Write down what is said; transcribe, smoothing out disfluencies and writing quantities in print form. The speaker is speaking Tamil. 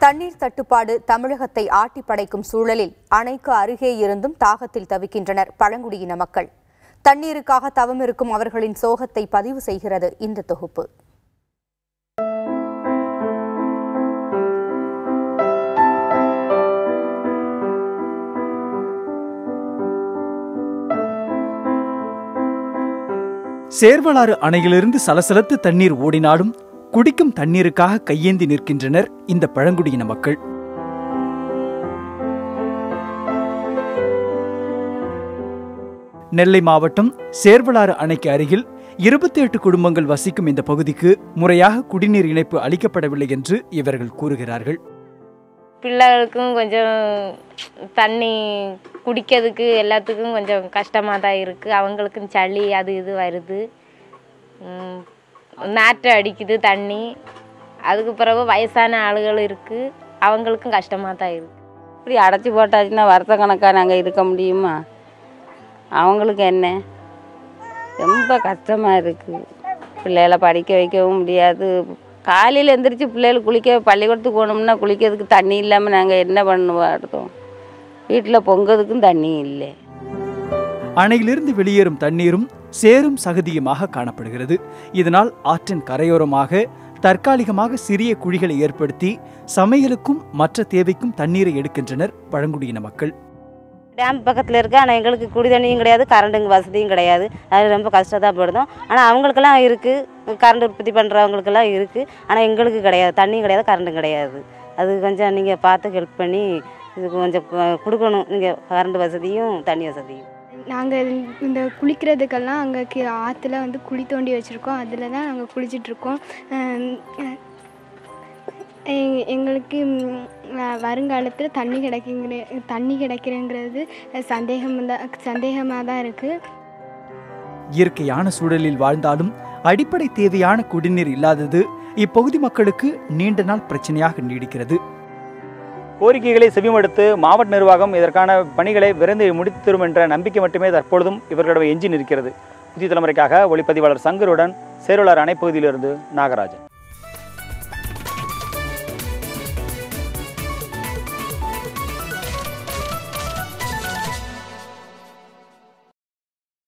தண்ணீர் தட்டுப்பாடு தமிழகத்தை ஆட்டி படைக்கும் சூழலில் அணைக்கு அருகே இருந்தும் தாகத்தில் தவிக்கின்றனர் பழங்குடியின மக்கள். தண்ணீருக்காக தவமிருக்கும் அவர்களின் சோகத்தை பதிவு செய்கிறது இந்த தொகுப்பு. சேர்வலாறு அணையிலிருந்து சலசலத்து தண்ணீர் ஓடினாலும் குடிக்கும் தண்ணீருக்காக கையேந்தி நிற்கின்றனர் இந்த பழங்குடியின மக்கள். நெல்லை மாவட்டம் சேர்வலாறு அணைக்கு அருகில் 28 குடும்பங்கள் வசிக்கும் இந்த பகுதிக்கு முறையாக குடிநீர் இணைப்பு அளிக்கப்படவில்லை என்று இவர்கள் கூறுகிறார்கள். பிள்ளைகளுக்கும் கொஞ்சம் தண்ணி குடிக்கிறதுக்கு எல்லாத்துக்கும் கொஞ்சம் கஷ்டமாக தான் இருக்குது. அவங்களுக்கும் சளி அது இது வருது, நாற்று அடிக்குது தண்ணி. அதுக்கு பிறகு வயசான ஆளுகள் இருக்குது, அவங்களுக்கும் கஷ்டமாக தான் இருக்குது. இப்படி அடைச்சி போட்டாச்சுன்னா வருஷ கணக்காக நாங்கள் இருக்க முடியுமா? அவங்களுக்கு என்ன ரொம்ப கஷ்டமாக இருக்குது. பிள்ளைகளை படிக்க வைக்கவும் முடியாது. காலையில் எந்திரிச்சு பிள்ளைகள் பள்ளிக்கூடத்துக்கு போகணும்னா குளிக்கிறதுக்கு தண்ணி இல்லாமல் நாங்கள் என்ன பண்ணுவோம்? வீட்டில் பொங்கிறதுக்கும் தண்ணி இல்லை. அணையிலிருந்து வெளியேறும் தண்ணீரும் சேரும் சகதியுமாக காணப்படுகிறது. இதனால் ஆற்றின் கரையோரமாக தற்காலிகமாக சிறிய குழிகளை ஏற்படுத்தி சமையலுக்கும் மற்ற தேவைக்கும் தண்ணீரை எடுக்கின்றனர் பழங்குடியின மக்கள். டேம் பக்கத்தில் இருக்குது, ஆனால் எங்களுக்கு குடி தண்ணியும் கிடையாது, கரண்ட்டுங்க வசதியும் கிடையாது. அது ரொம்ப கஷ்டத்தான் படுதோம். ஆனால் அவங்களுக்கெல்லாம் இருக்குது, கரண்ட் உற்பத்தி பண்ணுறவங்களுக்கெல்லாம் இருக்குது. ஆனால் எங்களுக்கு கிடையாது, தண்ணியும் கிடையாது, கரண்ட்டும் கிடையாது. அது கொஞ்சம் நீங்கள் பார்த்து ஹெல்ப் பண்ணி இதுக்கு கொஞ்சம் கொடுக்கணும், நீங்கள் கரண்ட் வசதியும் தண்ணி வசதியும். நாங்கள் இந்த குளிக்கிறதுக்கெல்லாம் அங்கே ஆற்றுல குழி தோண்டி வச்சுருக்கோம், அதில் தான் நாங்கள் குளிச்சிட்ருக்கோம். எங்களுக்கு வருங்காலத்தில் தண்ணி கிடைக்கிறங்கிறது சந்தேகமாக தான் இருக்குது. இயற்கையான சூழலில் வாழ்ந்தாலும் அடிப்படை தேவையான குடிநீர் இல்லாதது இப்பகுதி மக்களுக்கு நீண்ட நாள் பிரச்சனையாக நீடிக்கிறது. கோரிக்கைகளை செவிமடுத்து மாவட்ட நிர்வாகம் இதற்கான பணிகளை விரைந்து முடித்து தரும் என்ற நம்பிக்கை மட்டுமே தற்பொழுதும் இவர்களிடம் எஞ்சி நிற்கிறது. புதிய தலைமுறைக்காக ஒளிப்பதிவாளர் சங்கருடன் சேர்வலாறு அணைப்பகுதியிலிருந்து நாகராஜன்.